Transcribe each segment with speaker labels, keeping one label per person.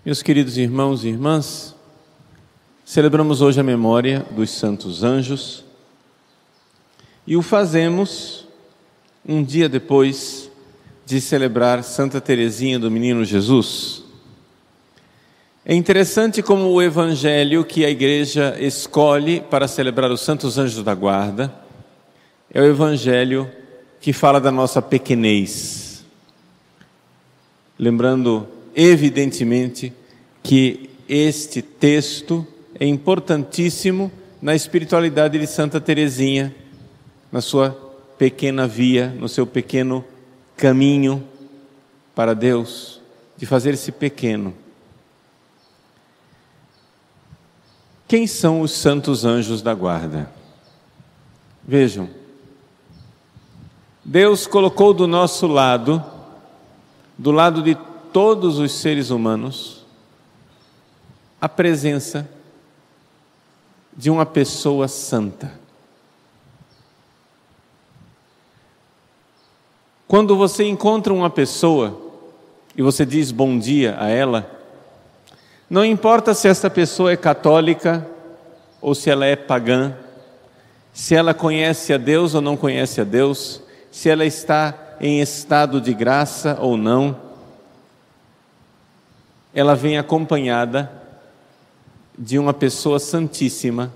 Speaker 1: Meus queridos irmãos e irmãs, celebramos hoje a memória dos santos anjos e o fazemos um dia depois de celebrar Santa Teresinha do Menino Jesus. É interessante como o evangelho que a igreja escolhe para celebrar os santos anjos da guarda é o evangelho que fala da nossa pequenez, lembrando evidentemente que este texto é importantíssimo na espiritualidade de Santa Teresinha, na sua pequena via, no seu pequeno caminho para Deus, de fazer-se pequeno. Quem são os santos anjos da guarda? Vejam, Deus colocou do nosso lado, do lado de todos os seres humanos, a presença de uma pessoa santa. Quando você encontra uma pessoa e você diz bom dia a ela, não importa se essa pessoa é católica ou se ela é pagã, se ela conhece a Deus ou não conhece a Deus, se ela está em estado de graça ou não, ela vem acompanhada de uma pessoa santíssima,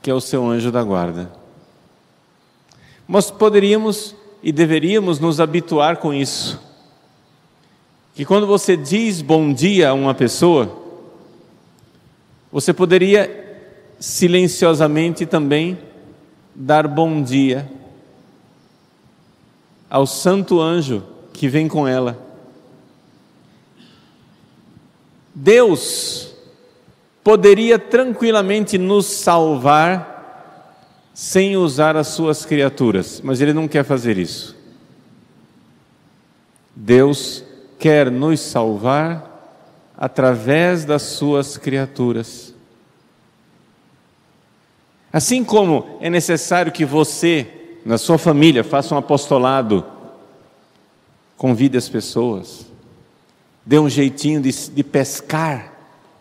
Speaker 1: que é o seu anjo da guarda. Nós poderíamos e deveríamos nos habituar com isso, que quando você diz bom dia a uma pessoa, você poderia silenciosamente também dar bom dia ao santo anjo que vem com ela. Deus poderia tranquilamente nos salvar sem usar as suas criaturas, mas Ele não quer fazer isso. Deus quer nos salvar através das suas criaturas. Assim como é necessário que você, na sua família, faça um apostolado, convide as pessoas, dê um jeitinho de pescar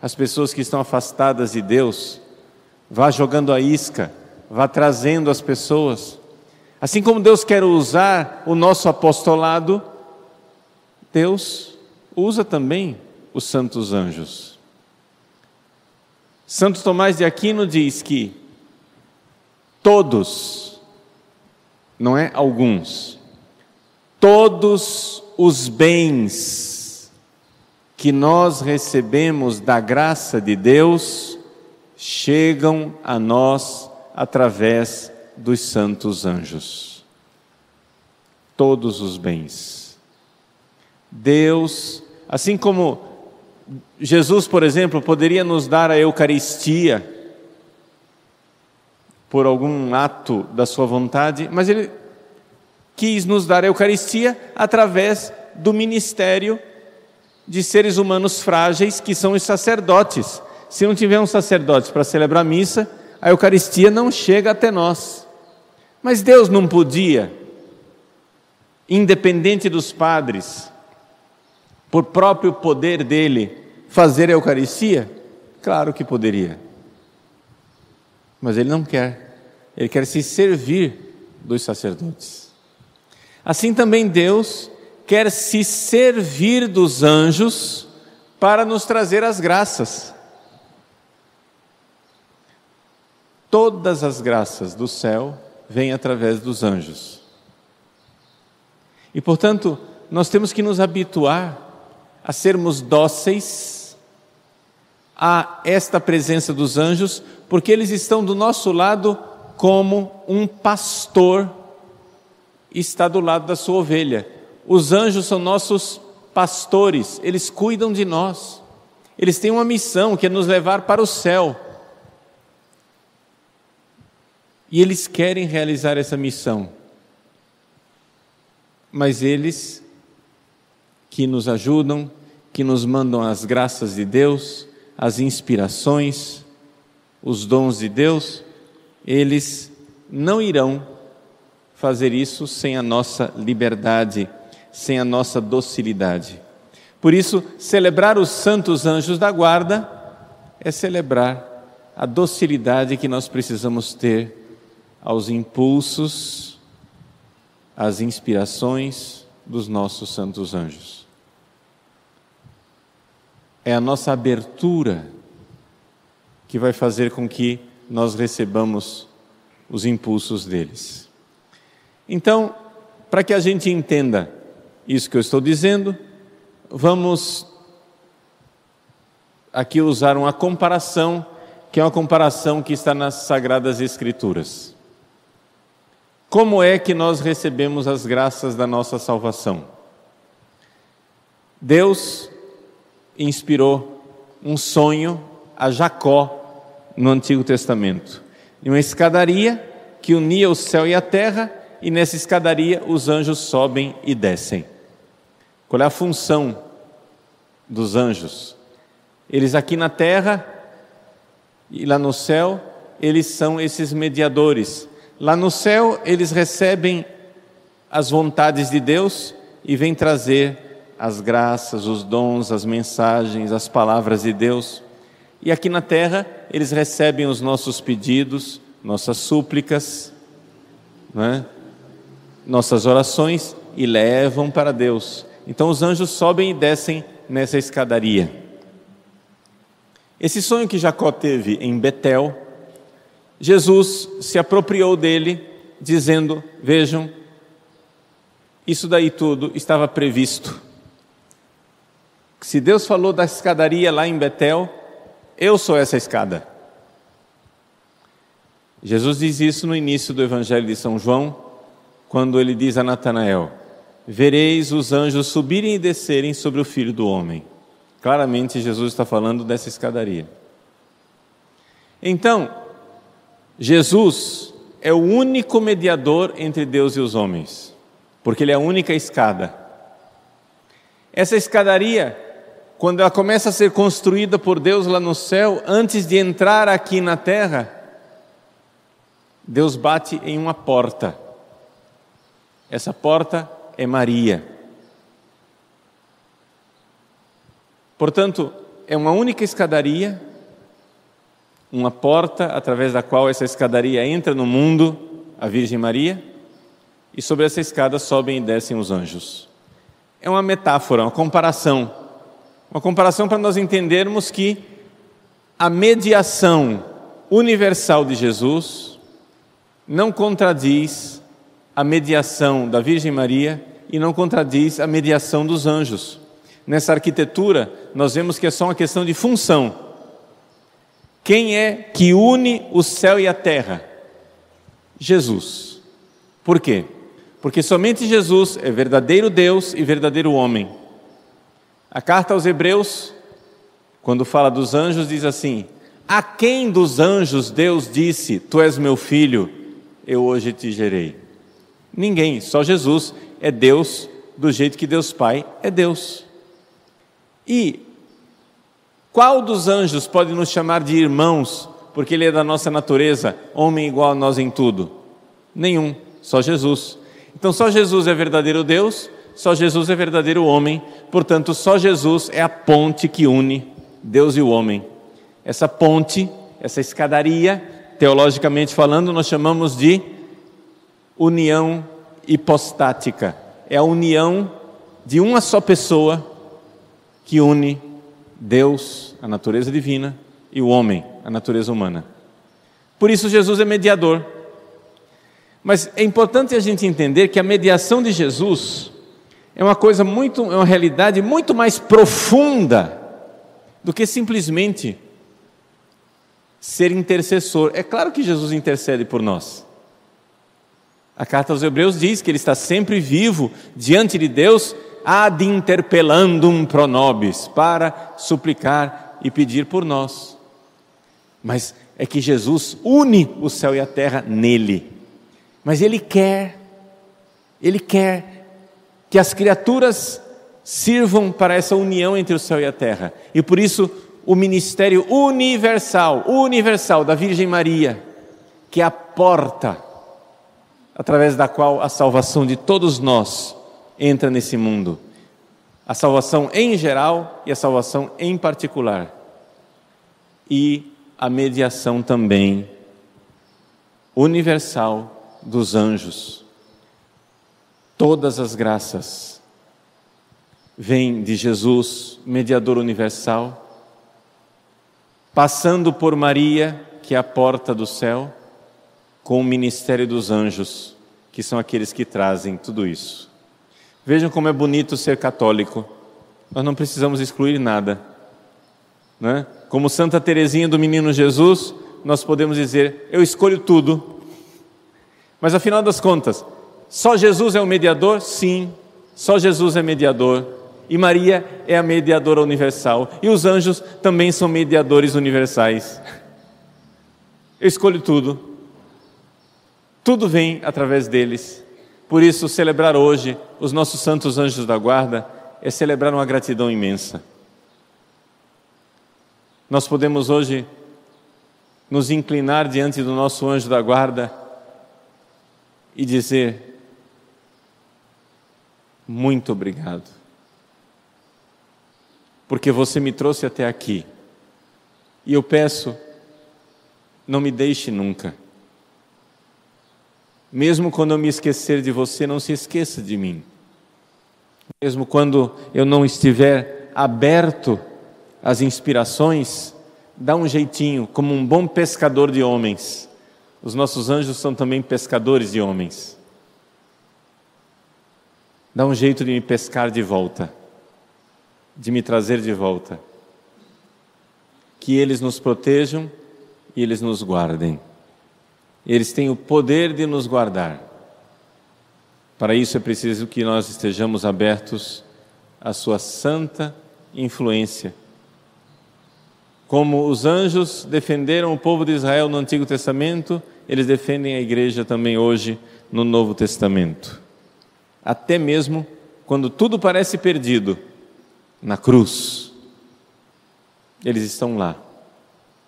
Speaker 1: as pessoas que estão afastadas de Deus, vá jogando a isca, vá trazendo as pessoas. Assim como Deus quer usar o nosso apostolado, Deus usa também os santos anjos. Santo Tomás de Aquino diz que todos, não é alguns, todos os bens que nós recebemos da graça de Deus chegam a nós através dos santos anjos. Todos os bens. Deus, assim como Jesus, por exemplo, poderia nos dar a Eucaristia por algum ato da sua vontade, mas Ele quis nos dar a Eucaristia através do ministério de seres humanos frágeis que são os sacerdotes. Se não tiver um sacerdote para celebrar a missa, a Eucaristia não chega até nós. Mas Deus não podia, independente dos padres, por próprio poder dele, fazer a Eucaristia? Claro que poderia. Mas Ele não quer. Ele quer se servir dos sacerdotes. Assim também Deus quer se servir dos anjos para nos trazer as graças. Todas as graças do céu vêm através dos anjos. E, portanto, nós temos que nos habituar a sermos dóceis a esta presença dos anjos, porque eles estão do nosso lado como um pastor está do lado da sua ovelha. Os anjos são nossos pastores, eles cuidam de nós. Eles têm uma missão que é nos levar para o céu. E eles querem realizar essa missão. Mas eles que nos ajudam, que nos mandam as graças de Deus, as inspirações, os dons de Deus, eles não irão fazer isso sem a nossa liberdade, sem a nossa docilidade. Por isso, celebrar os santos anjos da guarda é celebrar a docilidade que nós precisamos ter aos impulsos, às inspirações dos nossos santos anjos. É a nossa abertura que vai fazer com que nós recebamos os impulsos deles. Então, para que a gente entenda isso que eu estou dizendo, vamos aqui usar uma comparação, que é uma comparação que está nas Sagradas Escrituras. Como é que nós recebemos as graças da nossa salvação? Deus inspirou um sonho a Jacó no Antigo Testamento, de uma escadaria que unia o céu e a terra, e nessa escadaria os anjos sobem e descem. Qual é a função dos anjos? Eles aqui na terra e lá no céu, eles são esses mediadores. Lá no céu, eles recebem as vontades de Deus e vêm trazer as graças, os dons, as mensagens, as palavras de Deus. E aqui na terra, eles recebem os nossos pedidos, nossas súplicas, nossas orações e levam para Deus. Então os anjos sobem e descem nessa escadaria. Esse sonho que Jacó teve em Betel, Jesus se apropriou dele, dizendo: vejam, isso daí tudo estava previsto. Se Deus falou da escadaria lá em Betel, eu sou essa escada. Jesus diz isso no início do Evangelho de São João, quando ele diz a Natanael: vereis os anjos subirem e descerem sobre o Filho do Homem. Claramente Jesus está falando dessa escadaria. Então, Jesus é o único mediador entre Deus e os homens, porque Ele é a única escada. Essa escadaria, quando ela começa a ser construída por Deus lá no céu, antes de entrar aqui na terra, Deus bate em uma porta. Essa porta é Maria. Portanto, é uma única escadaria, uma porta através da qual essa escadaria entra no mundo, a Virgem Maria, e sobre essa escada sobem e descem os anjos. É uma metáfora, uma comparação para nós entendermos que a mediação universal de Jesus não contradiz a mediação da Virgem Maria e não contradiz a mediação dos anjos. Nessa arquitetura, nós vemos que é só uma questão de função. Quem é que une o céu e a terra? Jesus. Por quê? Porque somente Jesus é verdadeiro Deus e verdadeiro homem. A carta aos Hebreus, quando fala dos anjos, diz assim: a quem dos anjos Deus disse: tu és meu filho, eu hoje te gerei? Ninguém, só Jesus é Deus do jeito que Deus Pai é Deus. E qual dos anjos pode nos chamar de irmãos, porque ele é da nossa natureza, homem igual a nós em tudo? Nenhum, só Jesus. Então só Jesus é verdadeiro Deus, só Jesus é verdadeiro homem, portanto só Jesus é a ponte que une Deus e o homem. Essa ponte, essa escadaria, teologicamente falando, nós chamamos de união hipostática. É a união de uma só pessoa que une Deus, a natureza divina, e o homem, a natureza humana. Por isso Jesus é mediador. Mas é importante a gente entender que a mediação de Jesus é uma realidade muito mais profunda do que simplesmente ser intercessor. É claro que Jesus intercede por nós. A carta aos Hebreus diz que Ele está sempre vivo diante de Deus, ad interpellandum pro nobis, para suplicar e pedir por nós. Mas é que Jesus une o céu e a terra nele. Mas Ele quer que as criaturas sirvam para essa união entre o céu e a terra. E por isso o ministério universal da Virgem Maria, que é a porta através da qual a salvação de todos nós entra nesse mundo. A salvação em geral e a salvação em particular. E a mediação também universal dos anjos. Todas as graças vêm de Jesus, mediador universal, passando por Maria, que é a porta do céu, com o ministério dos anjos, que são aqueles que trazem tudo isso. Vejam como é bonito ser católico. Nós não precisamos excluir nada, né? Como Santa Teresinha do Menino Jesus, nós podemos dizer, eu escolho tudo. Mas afinal das contas, só Jesus é o mediador? Sim, só Jesus é mediador. E Maria é a mediadora universal. E os anjos também são mediadores universais. Eu escolho tudo. Tudo vem através deles. Por isso, celebrar hoje os nossos santos anjos da guarda é celebrar uma gratidão imensa. Nós podemos hoje nos inclinar diante do nosso anjo da guarda e dizer: muito obrigado, porque você me trouxe até aqui, e eu peço, não me deixe nunca. Mesmo quando eu me esquecer de você, não se esqueça de mim. Mesmo quando eu não estiver aberto às inspirações, dá um jeitinho, como um bom pescador de homens. Os nossos anjos são também pescadores de homens. Dá um jeito de me pescar de volta, de me trazer de volta. Que eles nos protejam e eles nos guardem. Eles têm o poder de nos guardar. Para isso é preciso que nós estejamos abertos à sua santa influência. Como os anjos defenderam o povo de Israel no Antigo Testamento, eles defendem a igreja também hoje no Novo Testamento. Até mesmo quando tudo parece perdido, na cruz, eles estão lá,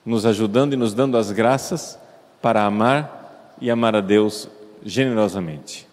Speaker 1: nos ajudando e nos dando as graças para amar e amar a Deus generosamente.